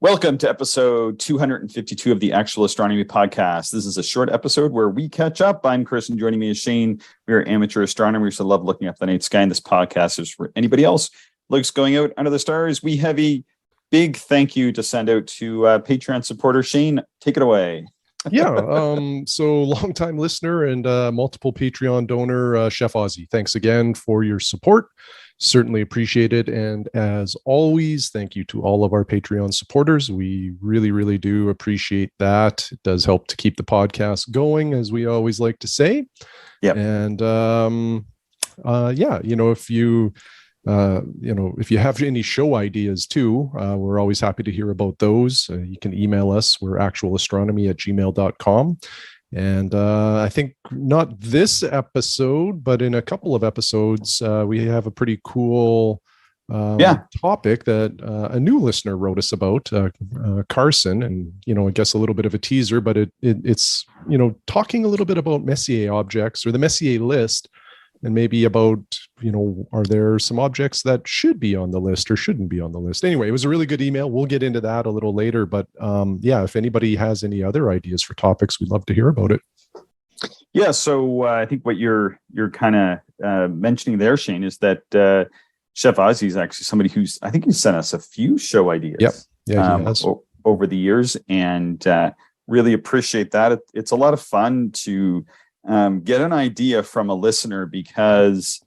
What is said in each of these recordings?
Welcome to episode 252 of the Actual Astronomy Podcast. This is a short episode where we catch up. I'm Chris, and joining me is Shane. We are amateur astronomers who love looking up the night sky, and this podcast is for anybody else who likes going out under the stars. We have a big thank you to send out to Patreon supporter Shane. Take it away. So longtime listener and multiple Patreon donor, Chef Ozzy. Thanks again for your support. Certainly appreciate it. And as always, thank you to all of our Patreon supporters. We really, really do appreciate that. It does help to keep the podcast going, as we always like to say. Yeah. And if you have any show ideas too, we're always happy to hear about those. You can email us. We're actualastronomy@gmail.com. And I think not this episode, but in a couple of episodes, we have a pretty cool topic that a new listener wrote us about, Carson. And, I guess a little bit of a teaser, but it's talking a little bit about Messier objects, or the Messier list, and maybe about, are there some objects that should be on the list or shouldn't be on the list? Anyway, it was a really good email. We'll get into that a little later. But if anybody has any other ideas for topics, we'd love to hear about it. Yeah, so I think what you're kind of mentioning there, Shane, is that Chef Ozzy is actually somebody who's, I think he sent us a few show ideas he has. Over the years, and really appreciate that. It's a lot of fun to get an idea from a listener, because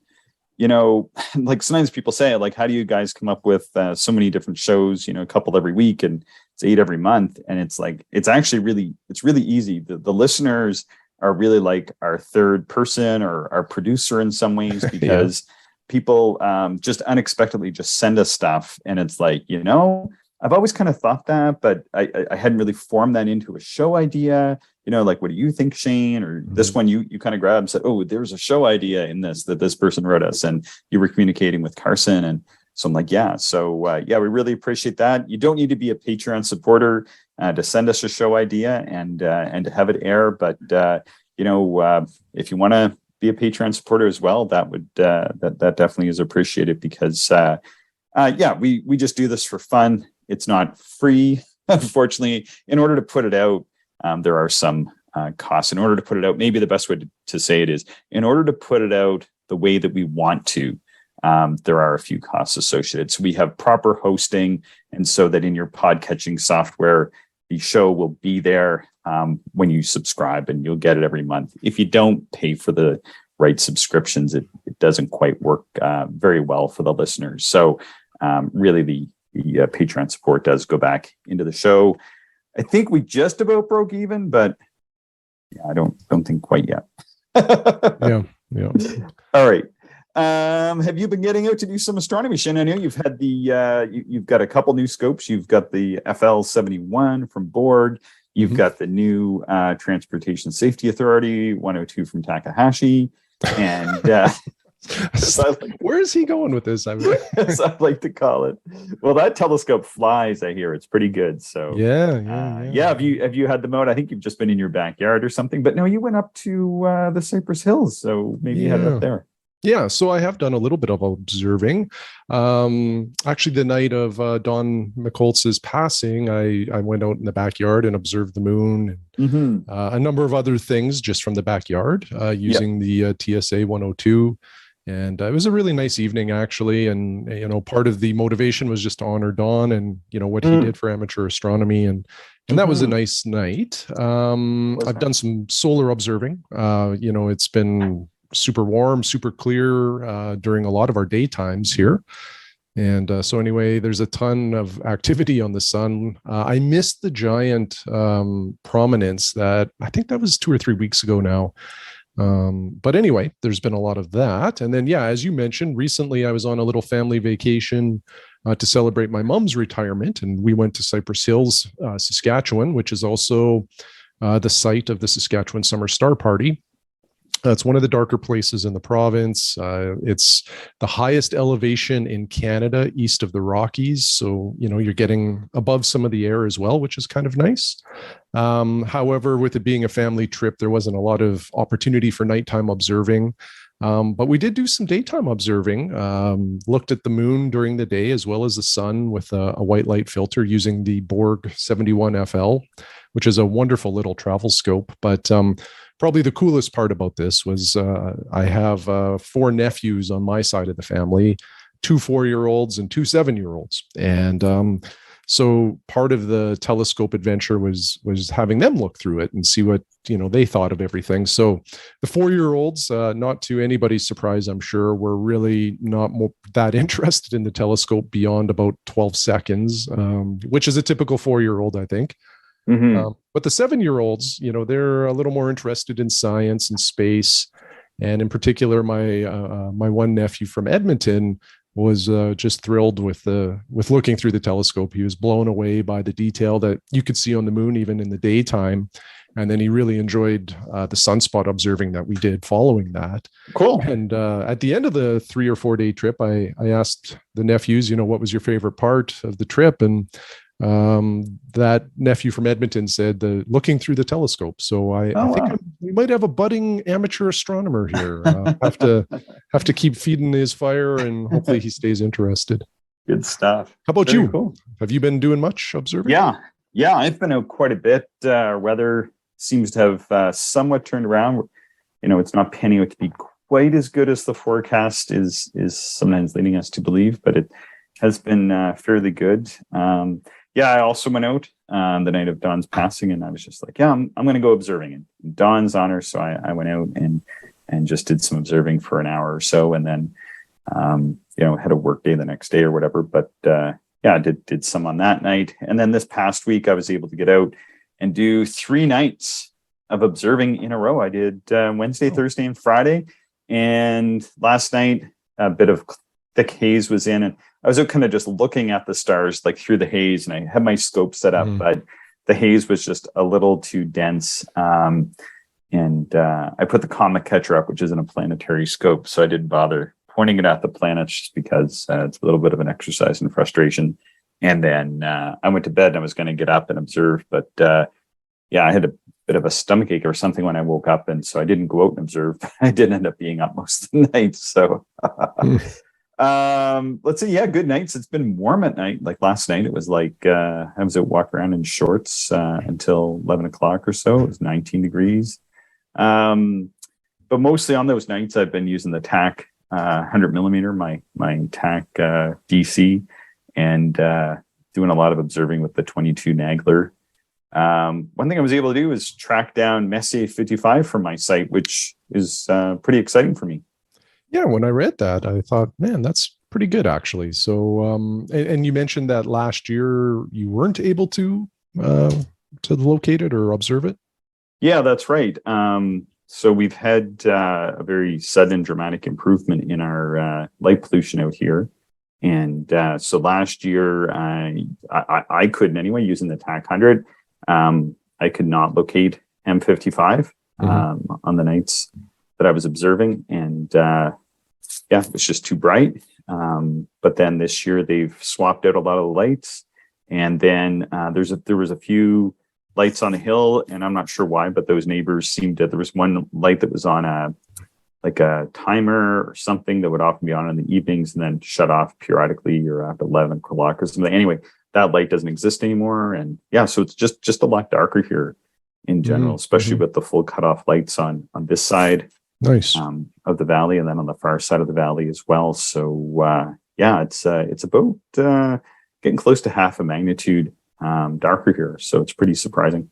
like sometimes people say, like, how do you guys come up with so many different shows, a couple every week and it's 8 every month? And it's like, it's really easy. The listeners are really like our third person or our producer in some ways, because people just unexpectedly just send us stuff, and it's like, I've always kind of thought that, but I hadn't really formed that into a show idea. Like, what do you think, Shane? Or this one you kind of grabbed and said, oh, there's a show idea in this that this person wrote us, and you were communicating with Carson. And so I'm like, yeah. So we really appreciate that. You don't need to be a Patreon supporter to send us a show idea and to have it air. But if you want to be a Patreon supporter as well, that would that definitely is appreciated, because we just do this for fun. It's not free, unfortunately. In order to put it out, there are some costs. In order to put it out, maybe the best way to say it is, in order to put it out the way that we want to, there are a few costs associated. So we have proper hosting, and so that in your podcatching software, the show will be there when you subscribe, and you'll get it every month. If you don't pay for the right subscriptions, it doesn't quite work very well for the listeners. So really, the Patreon support does go back into the show. I think we just about broke even, but I don't think quite yet. Yeah. All right. Have you been getting out to do some astronomy, Shane? I know you've had you've got a couple new scopes. You've got the FL71 from Borg. You've got the new Transportation Safety Authority 102 from Takahashi, and where is he going with this? As I like to call it. Well, that telescope flies, I hear. It's pretty good. So yeah. Have you had them out? I think you've just been in your backyard or something. But no, you went up to the Cypress Hills, so maybe you had it up there. Yeah, so I have done a little bit of observing. Actually, the night of Don McColtz's passing, I went out in the backyard and observed the moon and a number of other things just from the backyard using the TSA 102. And it was a really nice evening, actually. And, part of the motivation was just to honor Don and, what he did for amateur astronomy. And that was a nice night. I've done some solar observing. It's been super warm, super clear during a lot of our daytimes here. And so anyway, there's a ton of activity on the sun. I missed the giant prominence that I think that was 2 or 3 weeks ago now. But anyway, there's been a lot of that. And then, as you mentioned, recently I was on a little family vacation to celebrate my mom's retirement. And we went to Cypress Hills, Saskatchewan, which is also the site of the Saskatchewan Summer Star Party. It's one of the darker places in the province. It's the highest elevation in Canada east of the Rockies. So, you're getting above some of the air as well, which is kind of nice. However, with it being a family trip, there wasn't a lot of opportunity for nighttime observing. But we did do some daytime observing, looked at the moon during the day as well as the sun with a white light filter using the Borg 71 FL, which is a wonderful little travel scope. But probably the coolest part about this was I have 4 nephews on my side of the family, 2 4-year-olds and 2 7-year-olds. And so part of the telescope adventure was having them look through it and see what they thought of everything. So the 4-year-olds, not to anybody's surprise, I'm sure, were really not that interested in the telescope beyond about 12 seconds, which is a typical 4-year-old, I think. Mm-hmm. But the 7-year-olds, they're a little more interested in science and space, and in particular, my one nephew from Edmonton was just thrilled with looking through the telescope. He was blown away by the detail that you could see on the moon, even in the daytime. And then he really enjoyed the sunspot observing that we did following that. Cool. And at the end of the 3 or 4 day trip, I asked the nephews, what was your favorite part of the trip? And that nephew from Edmonton said looking through the telescope. So I think we might have a budding amateur astronomer here. Have to keep feeding his fire, and hopefully he stays interested. Good stuff. How about Very you? Cool. Have you been doing much observing? Yeah, I've been out quite a bit. Weather seems to have somewhat turned around. It's not panning out to be quite as good as the forecast is sometimes leading us to believe, but it has been fairly good. I also went out the night of Dawn's passing, and I was just like, I'm going to go observing in Dawn's honor. So I went out and just did some observing for an hour or so, and then had a work day the next day or whatever. But I did some on that night, and then this past week I was able to get out and do 3 nights of observing in a row. I did Wednesday, Thursday, and Friday, and last night a bit of thick haze was in, and I was out kind of just looking at the stars like through the haze, and I had my scope set up, but the haze was just a little too dense. And I put the Comet Catcher up, which isn't a planetary scope, so I didn't bother pointing it at the planets just because it's a little bit of an exercise in frustration. And then I went to bed, and I was going to get up and observe, but I had a bit of a stomachache or something when I woke up, and so I didn't go out and observe. I did end up being up most of the night. So let's see. Good nights. It's been warm at night. Like last night, it was like I was out walking around in shorts until 11 o'clock or so. It was 19 degrees. But mostly on those nights, I've been using the TAC 100 millimeter, my TAC DC, and doing a lot of observing with the 22 Nagler. One thing I was able to do is track down Messier 55 from my site, which is pretty exciting for me. Yeah, when I read that, I thought, man, that's pretty good, actually. So, and you mentioned that last year you weren't able to locate it or observe it. Yeah, that's right. So we've had a very sudden, dramatic improvement in our light pollution out here, and so last year I couldn't anyway using the TAC 100. I could not locate M55 on the nights that I was observing, and it was just too bright. But then this year they've swapped out a lot of the lights, and then there was a few lights on a hill, and I'm not sure why, but those neighbors there was one light that was on a timer or something that would often be on in the evenings and then shut off periodically or after 11 o'clock or something. Anyway, that light doesn't exist anymore, and so it's just a lot darker here in general, especially with the full cutoff lights on this side. Nice. Of the valley, and then on the far side of the valley as well. So it's about getting close to half a magnitude darker here. So it's pretty surprising.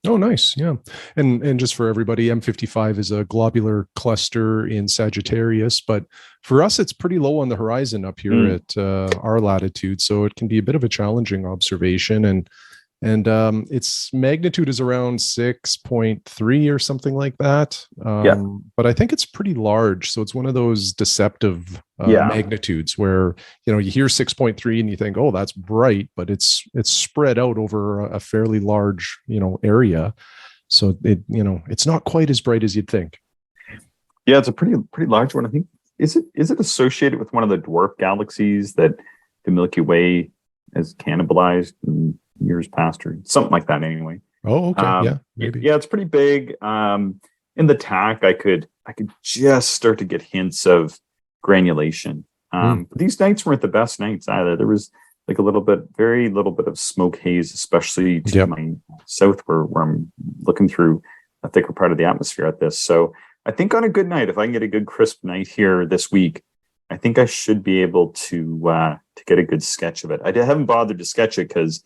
Oh, nice. Yeah. And just for everybody, M55 is a globular cluster in Sagittarius, but for us, it's pretty low on the horizon up here at our latitude. So it can be a bit of a challenging observation. And its magnitude is around 6.3 or something like that. But I think it's pretty large. So it's one of those deceptive magnitudes where, you hear 6.3 and you think, oh, that's bright, but it's spread out over a fairly large, area. So it's not quite as bright as you'd think. Yeah, it's a pretty large one. I think, is it associated with one of the dwarf galaxies that the Milky Way has cannibalized in years past, or something like that anyway? Oh, okay. Maybe. Yeah, it's pretty big. In the TAC, I could I could just start to get hints of granulation. But these nights weren't the best nights either. There was like very little bit of smoke haze, especially to my south where I'm looking through a thicker part of the atmosphere at this. So I think on a good night, if I can get a good crisp night here this week, I think I should be able to get a good sketch of it. I haven't bothered to sketch it because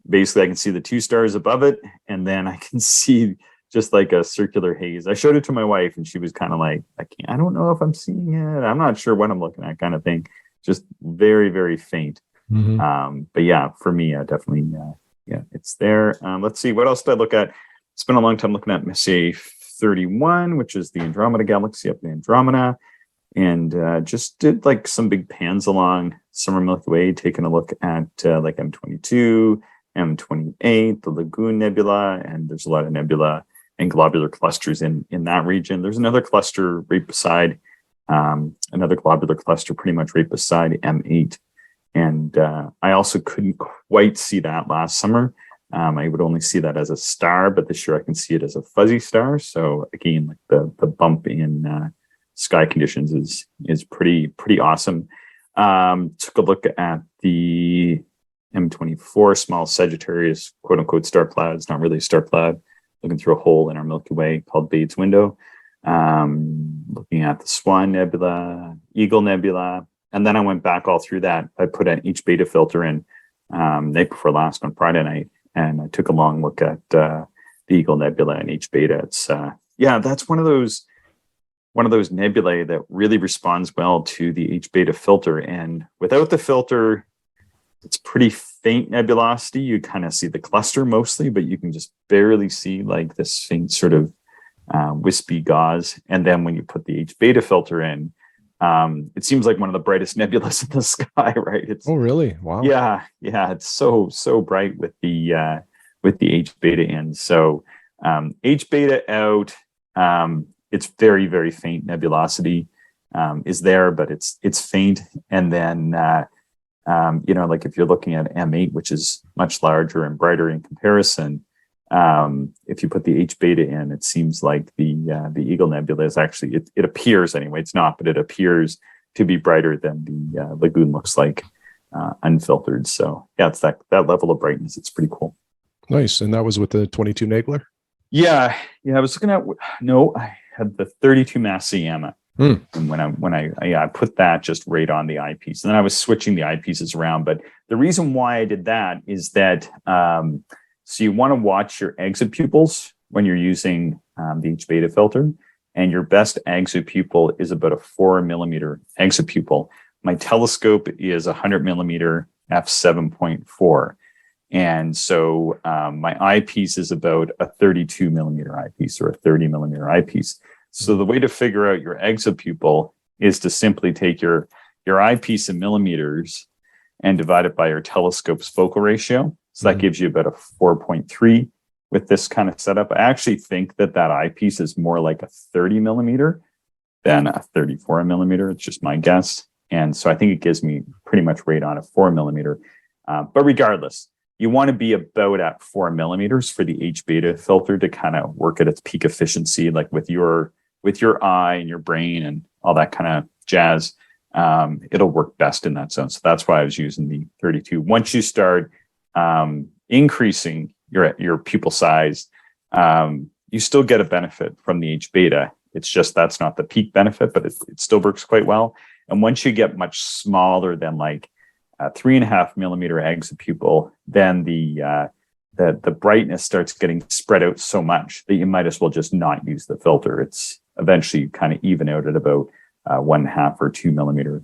basically I can see the 2 stars above it, and then I can see just like a circular haze. I showed it to my wife and she was kind of like, I don't know if I'm seeing it. I'm not sure what I'm looking at, kind of thing. Just very, very faint. But yeah, for me, definitely, it's there. Let's see, what else did I look at? Spent a long time looking at Messier 31, which is the Andromeda galaxy up in Andromeda, and just did like some big pans along Summer Milky Way, taking a look at like M22, M28, the Lagoon Nebula, and there's a lot of nebula and globular clusters in that region. There's another cluster right beside, another globular cluster pretty much right beside M8. And I also couldn't quite see that last summer. I would only see that as a star, but this year I can see it as a fuzzy star. So again, like the bump in sky conditions is pretty awesome. Took a look at the M24 small Sagittarius, quote unquote, star cloud. It's not really a star cloud. Looking through a hole in our Milky Way called Bade's Window. Looking at the Swan Nebula, Eagle Nebula. And then I went back all through that. I put an H beta filter in night before last on Friday night, and I took a long look at the Eagle Nebula and H beta. It's that's one of those nebulae that really responds well to the H beta filter. And without the filter, it's pretty faint nebulosity. You kind of see the cluster mostly, but you can just barely see like this faint sort of wispy gauze. And then when you put the H beta filter in, it seems like one of the brightest nebulas in the sky, right? Oh, really? Wow. Yeah. It's so bright with the H beta in. So H beta out. It's very, very faint nebulosity is there, but it's faint. And then like if you're looking at M8, which is much larger and brighter in comparison, if you put the H beta in, it seems like the Eagle Nebula is actually, it appears anyway, it's not, but it appears to be brighter than the Lagoon looks like unfiltered. So yeah, it's that level of brightness. It's pretty cool. Nice. And that was with the 22 Nagler? Yeah. I was looking at, I had the 32 Masseyama. And when I put that just right on the eyepiece, and then I was switching the eyepieces around. But the reason why I did that is that, so you want to watch your exit pupils when you're using the H beta filter, and your best exit pupil is about a 4 millimeter exit pupil. My telescope is 100 millimeter f7.4. And so my eyepiece is about a 32 millimeter eyepiece or a 30 millimeter eyepiece. So the way to figure out your exit pupil is to simply take your eyepiece in millimeters and divide it by your telescope's focal ratio. So that gives you about a 4.3 with this kind of setup. I actually think that eyepiece is more like a 30 millimeter than a 34 millimeter. It's just my guess. And so I think it gives me pretty much right on a 4 millimeter. But regardless, you want to be about at 4 millimeters for the H beta filter to kind of work at its peak efficiency, like with your eye and your brain and all that kind of jazz. It'll work best in that zone. So that's why I was using the 32. Once you start increasing your pupil size, you still get a benefit from the H beta. It's just that's not the peak benefit, but it still works quite well. And once you get much smaller than like 3.5 millimeter exit pupil, then the brightness starts getting spread out so much that you might as well just not use the filter. It's eventually kind of even out at about 1.5 or 2 millimeter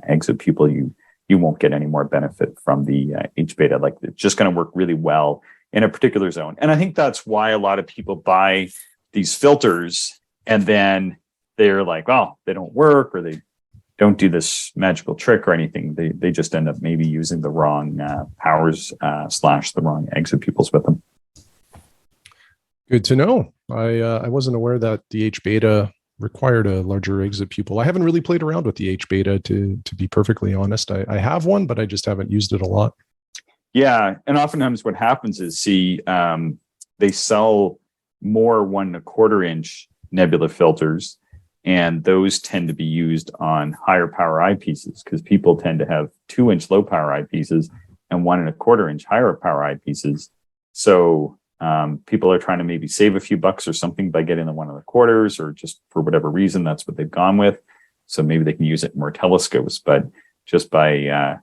exit pupil. You won't get any more benefit from the H beta. Like it's just going to work really well in a particular zone. And I think that's why a lot of people buy these filters and then they're like, well, they don't work or they don't do this magical trick or anything. They just end up maybe using the wrong powers / the wrong exit pupils with them. Good to know. I wasn't aware that the H beta required a larger exit pupil. I haven't really played around with the H beta to be perfectly honest. I have one, but I just haven't used it a lot. Yeah. And oftentimes what happens is they sell more 1.25 inch nebula filters. And those tend to be used on higher power eyepieces because people tend to have 2-inch low power eyepieces and 1.25-inch higher power eyepieces. So people are trying to maybe save a few bucks or something by getting the 1.25s, or just for whatever reason, that's what they've gone with. So maybe they can use it in more telescopes, but just by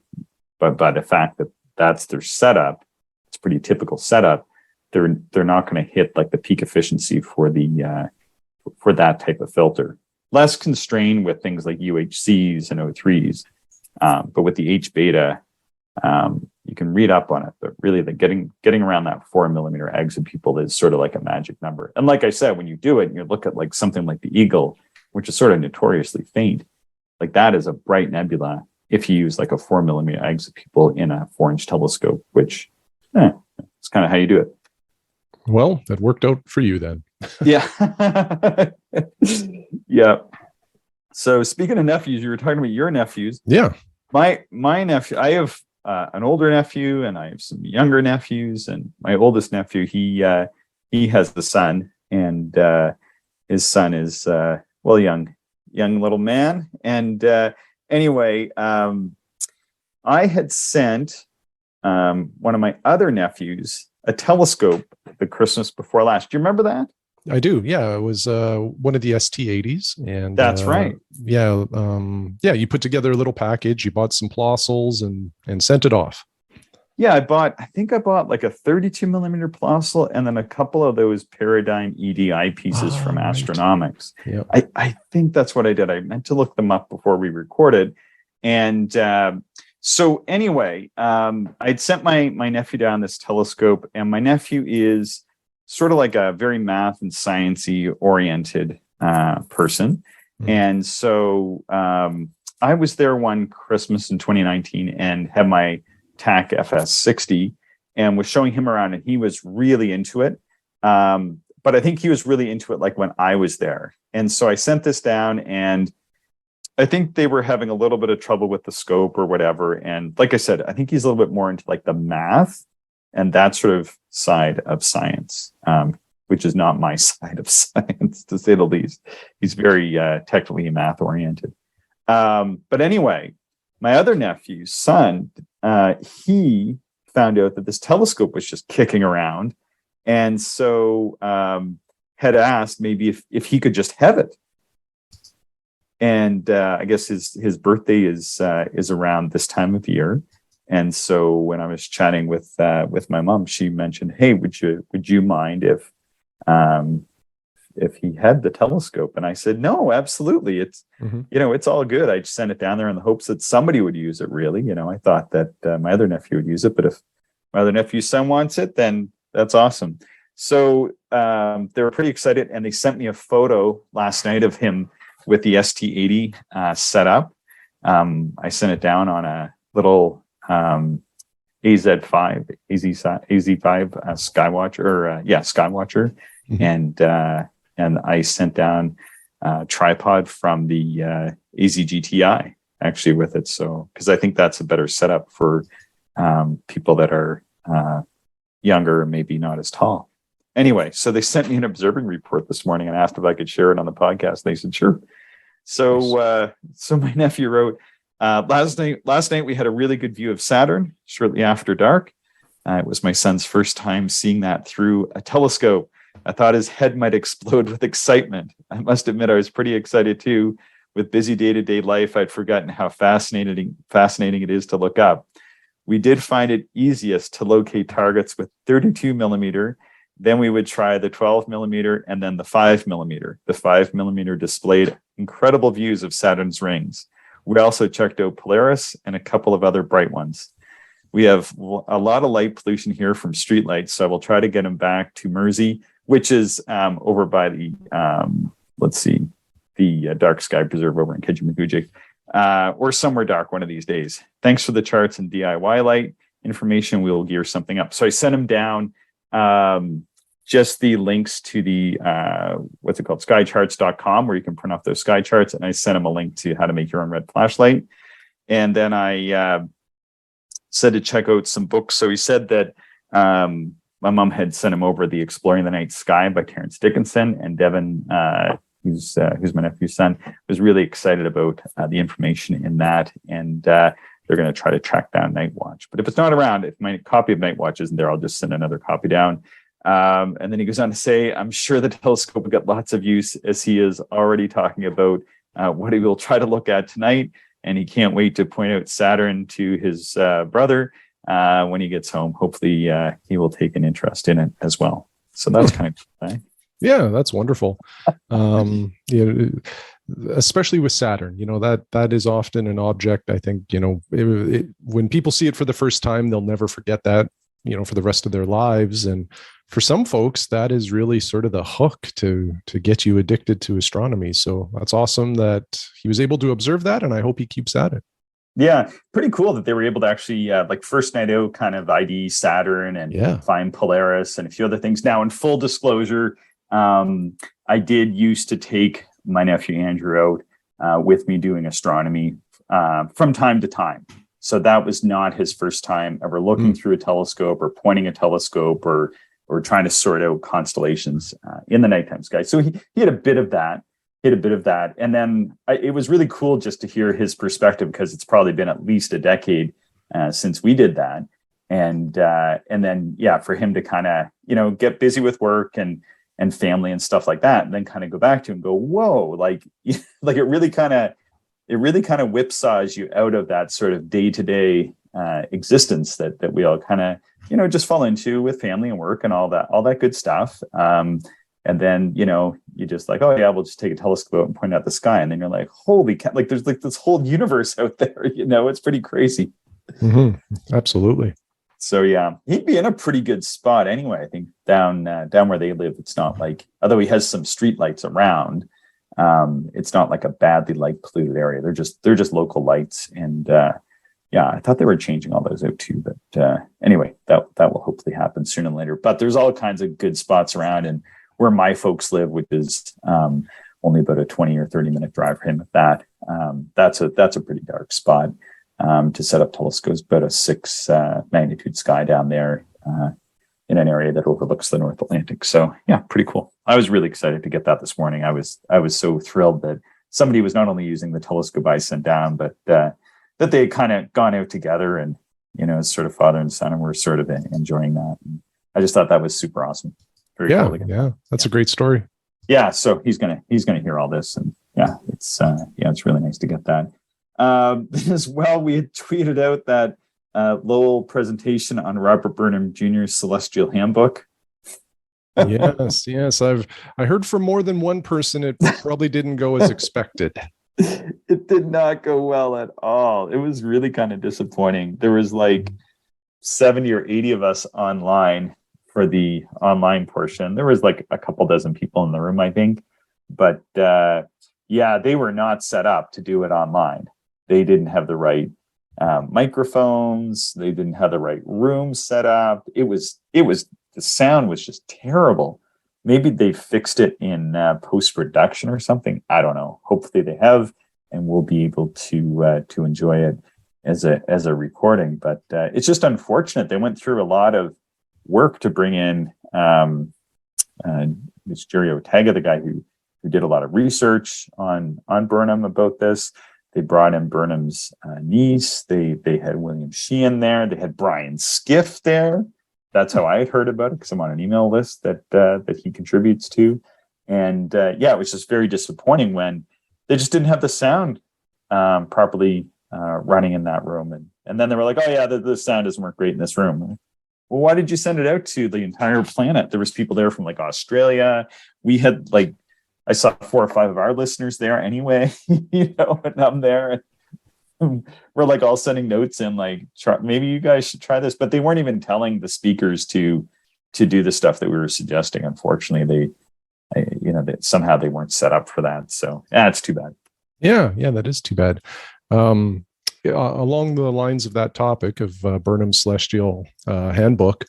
the fact that that's their setup, it's a pretty typical setup. They're not going to hit like the peak efficiency for that type of filter. Less constrained with things like UHCs and O3s, but with the H beta, you can read up on it. But really, the getting around that 4 millimeter exit people is sort of like a magic number. And like I said, when you do it, and you look at like something like the Eagle, which is sort of notoriously faint, like that is a bright nebula. If you use like a 4 millimeter exit people in a 4-inch telescope, which it's kind of how you do it. Well, that worked out for you then. Yeah. Yeah. So speaking of nephews, you were talking about your nephews. Yeah. My nephew, I have an older nephew and I have some younger nephews, and my oldest nephew, he has the son, and his son is young little man. And anyway, I had sent one of my other nephews a telescope the Christmas before last. Do you remember that? I do. Yeah, it was one of the ST80s, and that's right. Yeah, you put together a little package. You bought some Plossls and sent it off. Yeah, I think I bought like a 32 millimeter Plossl and then a couple of those Paradigm EDI pieces from right. Astronomics. Yep. I think that's what I did. I meant to look them up before we recorded, and so anyway, I'd sent my nephew down this telescope, and my nephew is sort of like a very math and sciencey oriented person. Mm-hmm. And so I was there one Christmas in 2019 and had my TAC FS60 and was showing him around, and he was really into it. But I think he was really into it like when I was there. And so I sent this down, and I think they were having a little bit of trouble with the scope or whatever. And like I said, I think he's a little bit more into like the math and that sort of side of science, which is not my side of science, to say the least. He's very technically math oriented. But anyway, my other nephew's son, he found out that this telescope was just kicking around, and so had asked maybe if he could just have it. And I guess his birthday is around this time of year. And so when I was chatting with my mom, she mentioned, "Hey, would you mind if he had the telescope?" And I said, "No, absolutely. It's it's all good. I just sent it down there in the hopes that somebody would use it. Really, I thought that my other nephew would use it, but if my other nephew's son wants it, then that's awesome." So they were pretty excited, and they sent me a photo last night of him with the ST80 set up. I sent it down on a little AZ5 Skywatcher, Skywatcher, and I sent down a tripod from the AZGTI actually with it. So because I think that's a better setup for people that are younger and maybe not as tall. Anyway, so they sent me an observing report this morning and asked if I could share it on the podcast. They said sure. So so my nephew wrote, last night we had a really good view of Saturn shortly after dark. It was my son's first time seeing that through a telescope. I thought his head might explode with excitement. I must admit I was pretty excited too. With busy day-to-day life, I'd forgotten how fascinating it is to look up. We did find it easiest to locate targets with 32 millimeter. Then we would try the 12 millimeter and then the 5 millimeter. The 5 millimeter displayed incredible views of Saturn's rings. We also checked out Polaris and a couple of other bright ones. We have a lot of light pollution here from streetlights, so I will try to get them back to Mersey, which is over by the, the Dark Sky Preserve over in Kejimkujik, or somewhere dark one of these days. Thanks for the charts and DIY light information. We will gear something up. So I sent him down just the links to the skycharts.com, where you can print off those sky charts, and I sent him a link to how to make your own red flashlight. And then I said to check out some books. So he said that my mom had sent him over the Exploring the Night Sky by Terence Dickinson, and Devin who's my nephew's son, was really excited about the information in that, and they're going to try to track down Night Watch. But if it's not around, if my copy of Night Watch isn't there, I'll just send another copy down. And then he goes on to say, I'm sure the telescope will get lots of use, as he is already talking about what he will try to look at tonight. And he can't wait to point out Saturn to his brother when he gets home. Hopefully he will take an interest in it as well. So that's kind of cool. Yeah, that's wonderful. Especially with Saturn, that is often an object. I think, when people see it for the first time, they'll never forget that, for the rest of their lives. And for some folks, that is really sort of the hook to get you addicted to astronomy. So that's awesome that he was able to observe that, and I hope he keeps at it. Yeah, pretty cool that they were able to actually, first night out, kind of ID Saturn and find Polaris and a few other things. Now, in full disclosure, I did used to take my nephew Andrew out with me doing astronomy from time to time. So that was not his first time ever looking through a telescope or pointing a telescope or trying to sort out constellations in the nighttime sky. So he had a bit of that. And then it was really cool just to hear his perspective, because it's probably been at least a decade since we did that. And then, for him to kind of, get busy with work and family and stuff like that, and then kind of go back to and go, whoa, like it really kind of whipsaws you out of that sort of day-to-day existence that we all kind of, just fall into with family and work and all that good stuff. And then, you just like, oh yeah, we'll just take a telescope and point out the sky. And then you're like, holy cow, like there's like this whole universe out there, it's pretty crazy. Mm-hmm. Absolutely. So yeah, he'd be in a pretty good spot anyway. I think down where they live, it's not like, although he has some street lights around, it's not like a badly light polluted area. They're just local lights. And I thought they were changing all those out too. But anyway, that will hopefully happen sooner than later. But there's all kinds of good spots around, and where my folks live, which is only about a 20 or 30 minute drive for him at that. That's a pretty dark spot to set up telescopes, about a 6 magnitude sky down there in an area that overlooks the North Atlantic. So yeah, pretty cool. I was really excited to get that this morning. I was so thrilled that somebody was not only using the telescope I sent down, but that they had kind of gone out together and, as sort of father and son, and we're sort of enjoying that. And I just thought that was super awesome. Very cool. Yeah, that's a great story. Yeah, so he's gonna hear all this, and it's really nice to get that. As well, we had tweeted out that Lowell presentation on Robert Burnham Jr.'s Celestial Handbook. Yes, I heard from more than one person it probably didn't go as expected. It did not go well at all. It was really kind of disappointing. There was like 70 or 80 of us online for the online portion. There was like a couple dozen people in the room, I think. But they were not set up to do it online. They didn't have the right microphones. They didn't have the right room set up. It was the sound was just terrible. Maybe they fixed it in post-production or something. I don't know. Hopefully they have, and we'll be able to enjoy it as a recording. But it's just unfortunate. They went through a lot of work to bring in this Jerry Ortega, the guy who did a lot of research on Burnham about this. They brought in Burnham's niece. They had William Sheehan there. They had Brian Skiff there. That's how I had heard about it, because I'm on an email list that he contributes to. And it was just very disappointing when they just didn't have the sound properly running in that room. And then they were like, oh yeah, the sound doesn't work great in this room. Well, why did you send it out to the entire planet? There was people there from like Australia. We had I saw 4 or 5 of our listeners there anyway, and I'm there. And we're like all sending notes in, like, maybe you guys should try this. But they weren't even telling the speakers to do the stuff that we were suggesting. Unfortunately, somehow they weren't set up for that. So it's too bad. Yeah, that is too bad. Along the lines of that topic of Burnham's Celestial Handbook,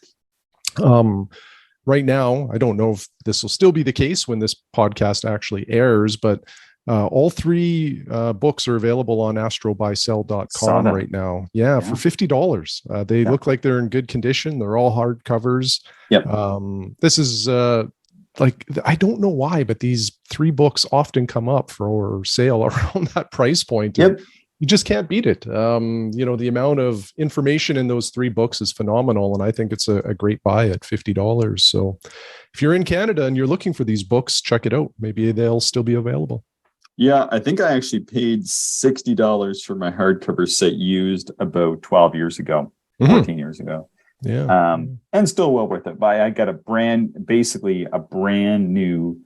right now, I don't know if this will still be the case when this podcast actually airs, but all 3 books are available on astrobysell.com right now. Yeah, for $50. They look like they're in good condition. They're all hardcovers. Yep. This is like, I don't know why, but these 3 books often come up for sale around that price point. Yep. You just can't beat it. The amount of information in those 3 books is phenomenal. And I think it's a great buy at $50. So if you're in Canada and you're looking for these books, check it out. Maybe they'll still be available. Yeah, I think I actually paid $60 for my hardcover set used about 12 years ago, 14 years ago. Yeah. And still well worth it. But I got basically a brand new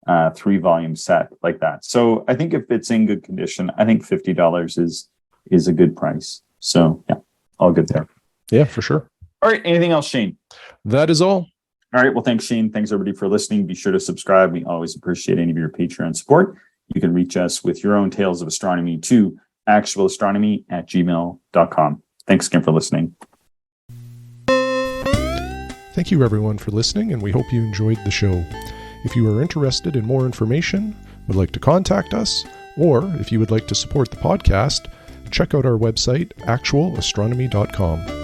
3-volume set like that. So I think if it's in good condition, I think $50 is a good price. So yeah, all good there. Yeah, for sure. All right. Anything else, Shane? That is all. All right. Well, thanks, Shane. Thanks everybody for listening. Be sure to subscribe. We always appreciate any of your Patreon support. You can reach us with your own tales of astronomy to actualastronomy@gmail.com. Thanks again for listening. Thank you, everyone, for listening, and we hope you enjoyed the show. If you are interested in more information, would like to contact us, or if you would like to support the podcast, check out our website, actualastronomy.com.